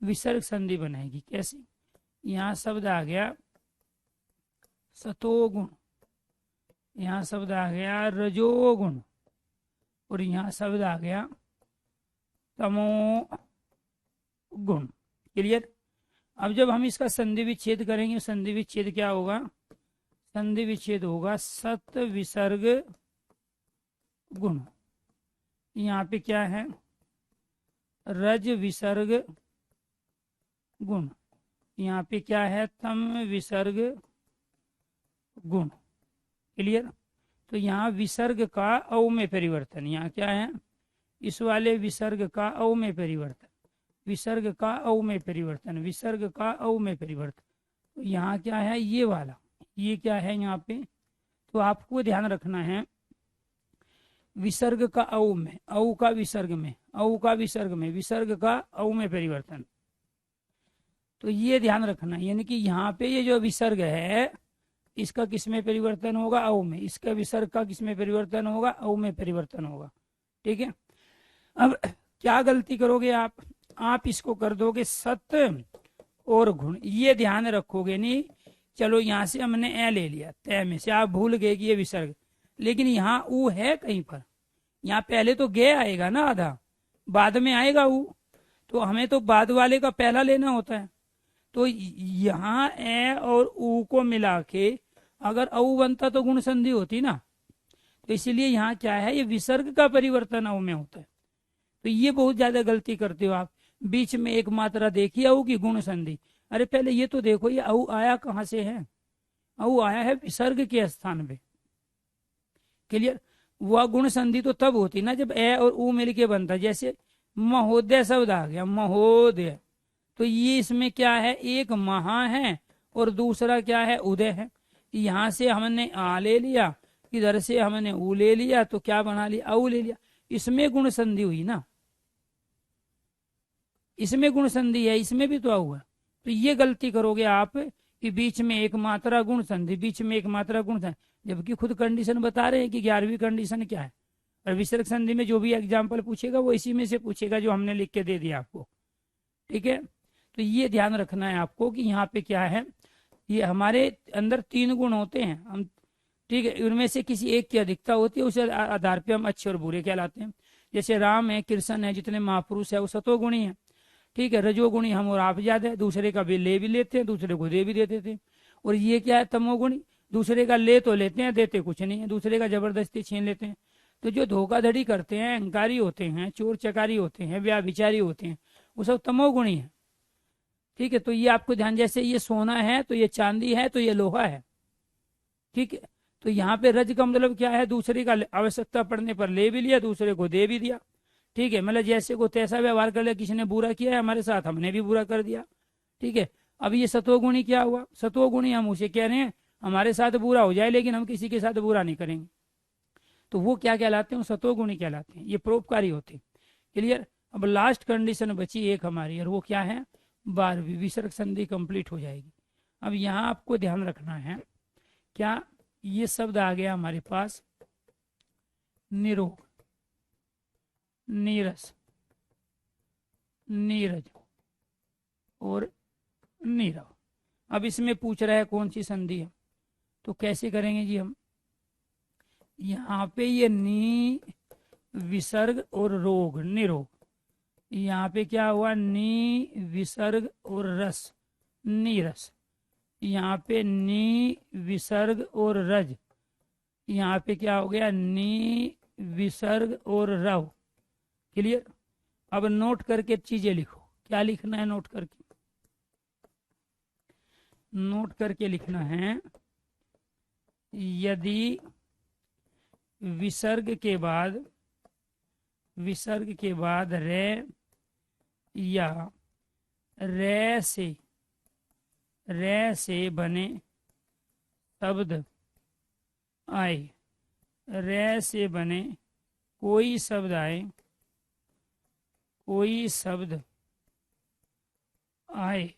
विसर्ग संधि बनाएगी। कैसे, यहाँ शब्द आ गया सतोगुण, यहाँ शब्द आ गया रजोगुण, और यहाँ शब्द आ गया तमो गुण। क्लियर। अब जब हम इसका संधि विच्छेद करेंगे, संधि विच्छेद क्या होगा, संधि विच्छेद होगा सत विसर्ग गुण। यहाँ पे क्या है, रज विसर्ग गुण, यहाँ पे क्या है, तम विसर्ग गुण। क्लियर। तो यहाँ विसर्ग का औ में परिवर्तन, यहाँ क्या है, इस वाले विसर्ग का औ में परिवर्तन, विसर्ग का औ में परिवर्तन, विसर्ग का औ में परिवर्तन। तो यहाँ क्या है, ये वाला, ये क्या है यहाँ पे, तो आपको ध्यान रखना है, विसर्ग का औ में, औ का विसर्ग में, औ का विसर्ग में, विसर्ग का औ में परिवर्तन। तो ये ध्यान रखना, यानी कि यहाँ पे ये जो विसर्ग है, इसका किस में परिवर्तन होगा, औ में, इसका विसर्ग का किस में परिवर्तन होगा, औ में परिवर्तन होगा। ठीक है। अब क्या गलती करोगे आप इसको कर दोगे सत और गुण, ये ध्यान रखोगे नहीं। चलो यहाँ से हमने ए ले लिया, तय में से आप भूल गए कि ये विसर्ग, लेकिन यहाँ ऊ है कहीं पर, यहाँ पहले तो गे आएगा ना आधा, बाद में आएगा ऊ, तो हमें तो बाद वाले का पहला लेना होता है। तो यहाँ ए और ऊ को मिला के अगर औ बनता तो गुण संधि होती ना। तो इसीलिए यहाँ क्या है, ये विसर्ग का परिवर्तन औ में होता है। तो ये बहुत ज्यादा गलती करते हो आप, बीच में एक मात्रा देखिए औ की गुण संधि, अरे पहले ये तो देखो ये औ आया कहाँ से है, औ आया है विसर्ग के स्थान पे। क्लियर। वह गुण संधि तो तब होती ना जब ए और ऊ मिलके बनता, जैसे महोदय शब्द आ गया, महोदय, तो ये इसमें क्या है, एक महा है और दूसरा क्या है, उदय है। यहाँ से हमने आ ले लिया, इधर से हमने ऊ ले लिया, तो क्या बना लिया, औ ले लिया, इसमें गुण संधि हुई ना, इसमें गुण संधि है, इसमें भी तो हुआ। तो ये गलती करोगे आप, कि बीच में एक मात्रा गुण संधि, बीच में एक मात्रा गुण संधि, जबकि खुद कंडीशन बता रहे हैं कि 11वीं कंडीशन क्या है। और विसर्ग संधि में जो भी एग्जाम्पल पूछेगा वो इसी में से पूछेगा जो हमने लिख के दे दिया आपको। ठीक है, तो ये ध्यान रखना है आपको कि यहाँ पे क्या है, ये हमारे अंदर 3 गुण होते हैं हम, ठीक है, उनमें से किसी एक की अधिकता होती है, उसे आधार पे हम अच्छे और बुरे कहलाते हैं। जैसे राम है, कृष्ण है, जितने महापुरुष है वो सतोगुणी है। ठीक है, रजोगुणी हम और आप ज्यादा है, दूसरे का भी ले भी लेते हैं, दूसरे को दे भी देते थे। और ये क्या है, तमोगुणी, दूसरे का ले तो लेते हैं, देते कुछ नहीं है, दूसरे का जबरदस्ती छीन लेते हैं। तो जो धोखाधड़ी करते हैं, अहंकारी होते हैं, चोर चकारी होते हैं, व्याभिचारी होते हैं, वो सब तमोगुणी है। ठीक है, तो ये आपको ध्यान, जैसे ये सोना है तो ये चांदी है तो ये लोहा है। ठीक है, तो यहाँ पे रज का मतलब क्या है, दूसरे का आवश्यकता पड़ने पर ले भी लिया, दूसरे को दे भी दिया। ठीक है, मतलब जैसे को तैसा व्यवहार कर लिया, किसी ने बुरा किया है हमारे साथ, हमने भी बुरा कर दिया। ठीक है, अब ये सतोगुणी क्या हुआ, सतोगुणी हम उसे कह रहे हैं हमारे साथ बुरा हो जाए लेकिन हम किसी के साथ बुरा नहीं करेंगे, तो वो क्या कहलाते हैं, सतोगुणी कहलाते हैं, ये परोपकारी होते हैं। क्लियर। अब लास्ट कंडीशन बची एक हमारी, और वो क्या है, 12वीं, विसर्ग संधि कंप्लीट हो जाएगी। अब यहाँ आपको ध्यान रखना है, क्या ये शब्द आ गया हमारे पास, निरोग, नीरस, नीरज और नीरव। अब इसमें पूछ रहा है कौन सी संधि है, तो कैसे करेंगे जी हम, यहाँ पे ये नी विसर्ग और रोग, निरोग, यहाँ पे क्या हुआ, नी विसर्ग और रस, नीरस, यहाँ पे नी विसर्ग और रज, यहाँ पे क्या हो गया, नी विसर्ग और रव। क्लियर। अब नोट करके चीजें लिखो, क्या लिखना है, नोट करके, नोट करके लिखना है, यदि विसर्ग के बाद, विसर्ग के बाद रे या रे से बने शब्द आए, रे से बने कोई शब्द आए, कोई शब्द आए,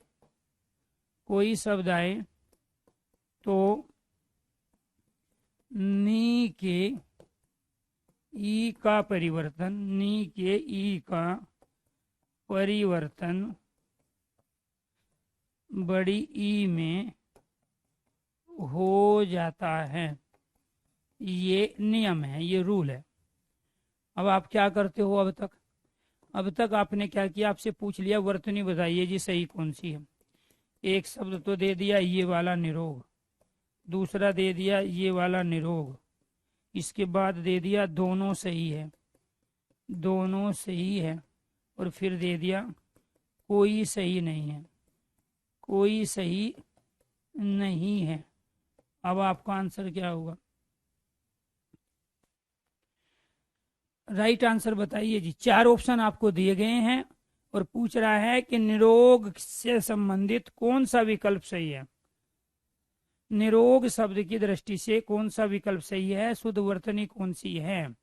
कोई शब्द आए, तो नी के ई का परिवर्तन, नी के ई का परिवर्तन बड़ी ई में हो जाता है। ये नियम है, ये रूल है। अब आप क्या करते हो, अब तक आपने क्या किया, आपसे पूछ लिया वर्तनी बताइए जी सही कौन सी है। एक शब्द तो दे दिया ये वाला निरोग, दूसरा दे दिया ये वाला निरोग, इसके बाद दे दिया दोनों सही है, दोनों सही है, और फिर दे दिया कोई सही नहीं है, कोई सही नहीं है। अब आपका आंसर क्या होगा, राइट आंसर बताइए जी। 4 ऑप्शन आपको दिए गए हैं और पूछ रहा है कि निरोग से संबंधित कौन सा विकल्प सही है, निरोग शब्द की दृष्टि से कौन सा विकल्प सही है, शुद्ध वर्तनी कौन सी है।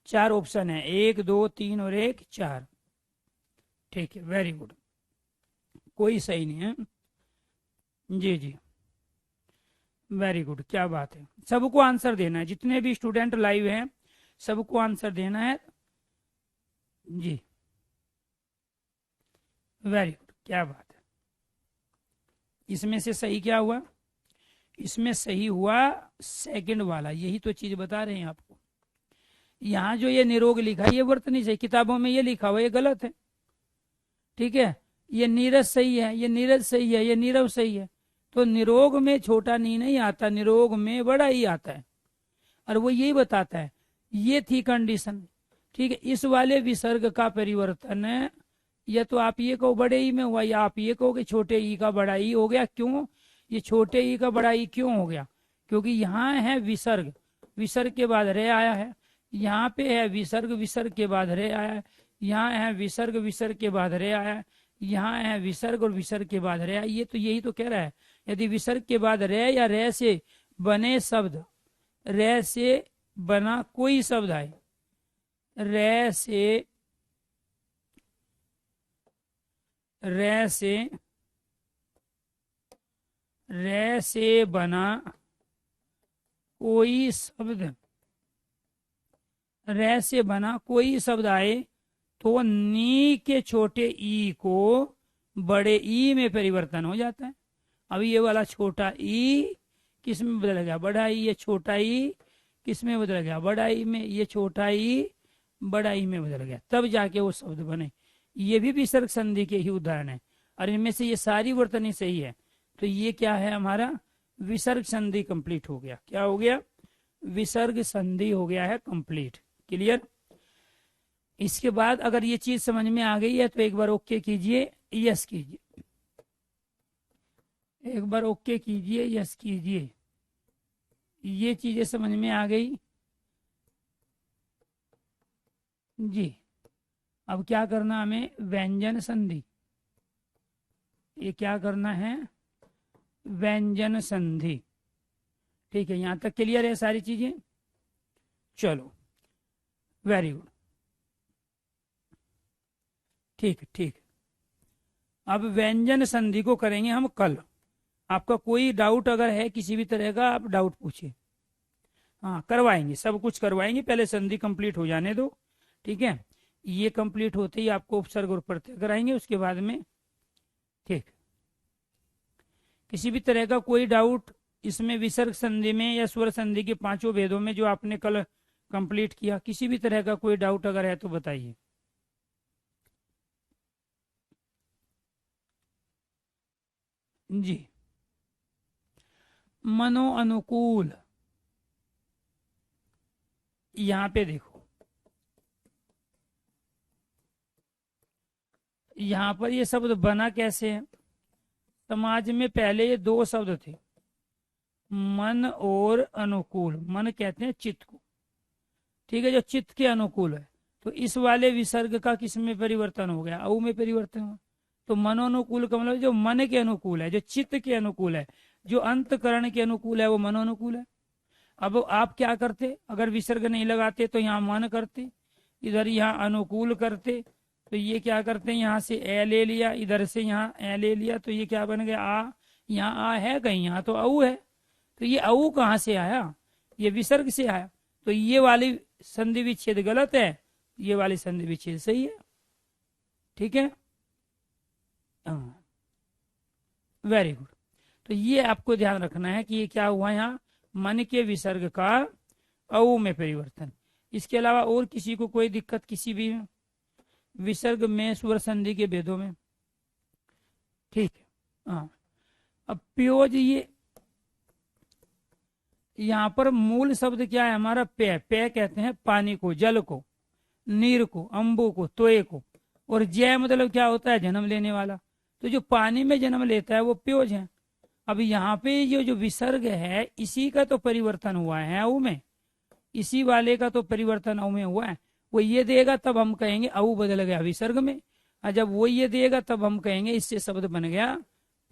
4 ऑप्शन है, 1, 2, 3 और 1, 4। ठीक है, वेरी गुड, कोई सही नहीं है। जी जी, वेरी गुड, क्या बात है। सबको आंसर देना है, जितने भी स्टूडेंट लाइव हैं सबको आंसर देना है। जी, वेरी गुड, क्या बात है। इसमें से सही क्या हुआ, इसमें सही हुआ सेकंड वाला, यही तो चीज बता रहे हैं आपको। यहाँ जो ये निरोग लिखा है ये वर्तनी सही, किताबों में ये लिखा हुआ ये गलत है। ठीक है, ये नीरज सही है, ये नीरज सही है, ये नीरव सही है। तो निरोग में छोटा नी नहीं आता, निरोग में बड़ा ही आता है, और वो यही बताता है। ये थी कंडीशन। ठीक है, इस वाले विसर्ग का परिवर्तन है, या तो आप ये कहो बड़े ई में हुआ, या आप ये कहो कि छोटे ई का बड़ा ई हो गया। क्यों ये छोटे ई का बड़ा ई क्यों हो गया, क्योंकि यहाँ है विसर्ग, विसर्ग के बाद रे आया है, यहाँ पे है विसर्ग, विसर्ग के बाद रे आया है, यहाँ है विसर्ग, विसर्ग के बाद रे आया है, यहाँ है विसर्ग और विसर्ग के बाद रे आया। ये तो यही तो कह रहा है, यदि विसर्ग के बाद रे या रे से बने शब्द, रे से बना कोई शब्द आए, रे से रे से बना कोई शब्द, रे से बना कोई शब्द आए तो नी के छोटे ई को बड़े ई में परिवर्तन हो जाता है। अब ये वाला छोटा ई किस में बदल गया, बड़ा ई। ये छोटा ई किस में बदल गया, बड़ा ई में। ये छोटा ई बड़ा ई में बदल गया, तब जाके वो शब्द बने। ये भी विसर्ग संधि के ही उदाहरण है, और इनमें से ये सारी वर्तनी सही है। तो ये क्या है, हमारा विसर्ग संधि कंप्लीट हो गया। क्या हो गया, विसर्ग संधि हो गया है कंप्लीट। क्लियर। इसके बाद अगर ये चीज समझ में आ गई है तो एक बार ओके कीजिए, यस कीजिए। एक बार ओके कीजिए, यस कीजिए। ये चीजें समझ में आ गई जी। अब क्या करना हमें, व्यंजन संधि। ये क्या करना है, व्यंजन संधि। ठीक है, यहां तक क्लियर है सारी चीजें। चलो, वेरी गुड। ठीक ठीक। अब व्यंजन संधि को करेंगे हम कल। आपका कोई डाउट अगर है किसी भी तरह का, आप डाउट पूछिए। हाँ, करवाएंगे, सब कुछ करवाएंगे, पहले संधि कंप्लीट हो जाने दो। ठीक है, ये कंप्लीट होते ही आपको उपसर्ग और प्रत्यय कराएंगे उसके बाद में। ठीक, किसी भी तरह का कोई डाउट इसमें, विसर्ग संधि में या स्वर संधि के पांचों भेदों में जो आपने कल कंप्लीट किया, किसी भी तरह का कोई डाउट अगर है तो बताइए। जी, मनो अनुकूल। यहां पे देखो, यहां पर ये शब्द बना कैसे है। समाज में पहले ये दो शब्द थे, मन और अनुकूल। मन कहते हैं चित्त को, ठीक है, जो चित्त के अनुकूल है। तो इस वाले विसर्ग का किस में परिवर्तन हो गया, औ में परिवर्तन हुआ। तो मनोनुकूल का मतलब जो मन के अनुकूल है, जो चित्त के अनुकूल है, जो अंतकरण के अनुकूल है, वो मनोनुकूल है। अब आप क्या करते, अगर विसर्ग नहीं लगाते तो यहाँ मन करते, इधर यहाँ अनुकूल करते। तो ये क्या करते हैं, यहाँ से ए ले लिया, इधर से यहाँ ए ले लिया, तो ये क्या बन गया, आ। यहाँ आ है कहीं, यहाँ तो औ है। तो ये औ कहाँ से आया, ये विसर्ग से आया। तो ये वाली संधि विच्छेद गलत है, ये वाली संधि विच्छेद सही है। ठीक है, वेरी गुड। तो ये आपको ध्यान रखना है कि ये क्या हुआ, यहाँ मन के विसर्ग का औ में परिवर्तन। इसके अलावा और किसी को कोई दिक्कत किसी भी विसर्ग में, स्वर संधि के भेदों में। ठीक है, हाँ। अब प्योज, ये यहाँ पर मूल शब्द क्या है हमारा, पे। पे कहते हैं पानी को, जल को, नीर को, अंबु को, तोय को। और जय मतलब क्या होता है, जन्म लेने वाला। तो जो पानी में जन्म लेता है वो प्योज है। अब यहाँ पे जो विसर्ग है, इसी का तो परिवर्तन हुआ है औ में, इसी वाले का तो परिवर्तन औ में हुआ है। वो ये देगा तब हम कहेंगे औ बदल गया विसर्ग में, और जब वो ये देगा तब हम कहेंगे इससे शब्द बन गया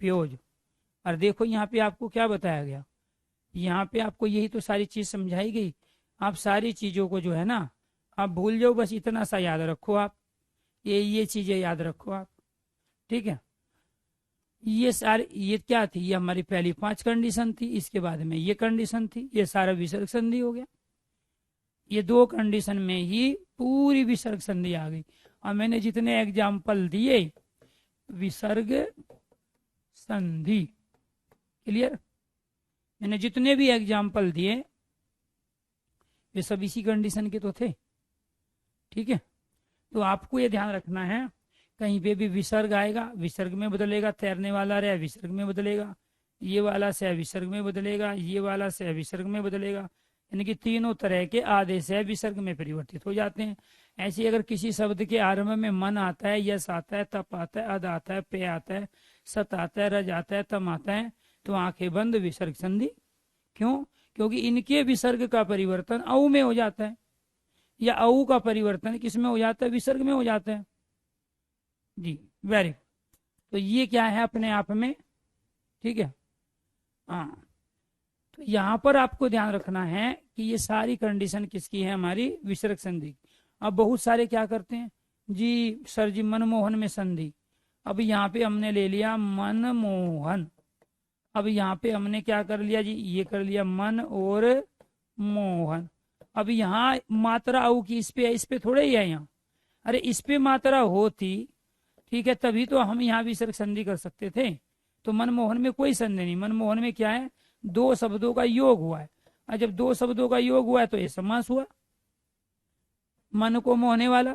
प्योज। और देखो यहाँ पे आपको क्या बताया गया, यहाँ पे आपको यही तो सारी चीज समझाई गई। आप सारी चीजों को जो है ना, आप भूल जाओ, बस इतना सा याद रखो आप, ये चीजें याद रखो आप। ठीक है, ये सारी, ये क्या थी, ये हमारी पहली 5 कंडीशन थी, इसके बाद में ये कंडीशन थी, ये सारा विसर्ग संधि हो गया। ये 2 कंडीशन में ही पूरी विसर्ग संधि आ गई। और मैंने जितने एग्जाम्पल दिए विसर्ग संधि, क्लियर, मैंने जितने भी एग्जाम्पल दिए वे सब इसी कंडीशन के तो थे। ठीक है, तो आपको ये ध्यान रखना है, कहीं पे भी विसर्ग आएगा विसर्ग में बदलेगा, तैरने वाला रहे विसर्ग में बदलेगा, ये वाला से विसर्ग में बदलेगा, ये वाला से विसर्ग में बदलेगा। यानी कि तीनों तरह के आदेश है विसर्ग में परिवर्तित हो जाते हैं। ऐसे अगर किसी शब्द के आरंभ में मन आता है, यस आता है, तप आता है, अद आता है, पे आता है, सत आता है, रज आता है, तम आता है, तो आंखें बंद, विसर्ग संधि। क्यों, क्योंकि इनके विसर्ग का परिवर्तन औ में हो जाता है, या औ का परिवर्तन किस में हो जाता है, विसर्ग में हो जाता है। जी, वेरी गुड। तो ये क्या है अपने आप में, ठीक है, हाँ। तो यहाँ पर आपको ध्यान रखना है कि ये सारी कंडीशन किसकी है, हमारी विसर्ग संधि। अब बहुत सारे क्या करते हैं जी, सर जी मनमोहन में संधि। अब यहाँ पे हमने ले लिया मनमोहन, अब यहाँ पे हमने क्या कर लिया जी, ये कर लिया मन और मोहन। अब यहाँ मात्रा औ की इस पे थोड़े ही है यहाँ, अरे इस पे मात्रा होती, ठीक है, तभी तो हम यहाँ विसर्ग संधि कर सकते थे। तो मनमोहन में कोई संधि नहीं, मनमोहन में क्या है, दो शब्दों का योग हुआ है, और जब दो शब्दों का योग हुआ है तो ये समास हुआ, मन को मोहने वाला।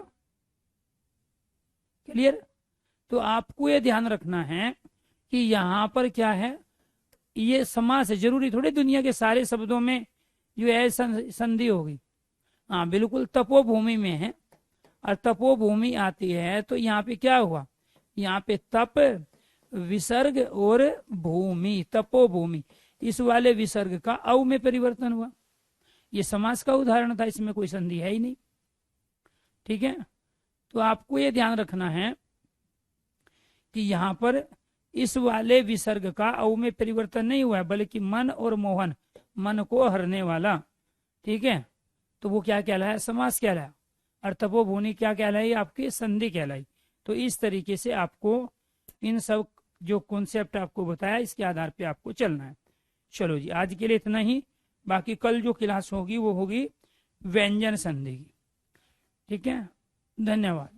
क्लियर? तो आपको ये ध्यान रखना है कि यहाँ पर क्या है, ये समास है, जरूरी थोड़ी दुनिया के सारे शब्दों में जो है संधि होगी। हाँ बिल्कुल, तपोभूमि में है, और तपोभूमि आती है तो यहाँ पे क्या हुआ, यहाँ पे तप विसर्ग और भूमि, तपोभूमि, इस वाले विसर्ग का औ में परिवर्तन हुआ। ये समास का उदाहरण था, इसमें कोई संधि है ही नहीं। ठीक है, तो आपको ये ध्यान रखना है कि यहाँ पर इस वाले विसर्ग का औ में परिवर्तन नहीं हुआ है, बल्कि मन और मोहन, मन को हरने वाला, ठीक है, तो वो क्या कहलाया, समास कहलाया, और तपोभूमि क्या कहलाई, आपकी संधि कहलाई। तो इस तरीके से आपको इन सब जो कॉन्सेप्ट आपको बताया इसके आधार पे आपको चलना है। चलो जी, आज के लिए इतना ही, बाकी कल जो क्लास होगी वो होगी व्यंजन संधि की। ठीक है, धन्यवाद।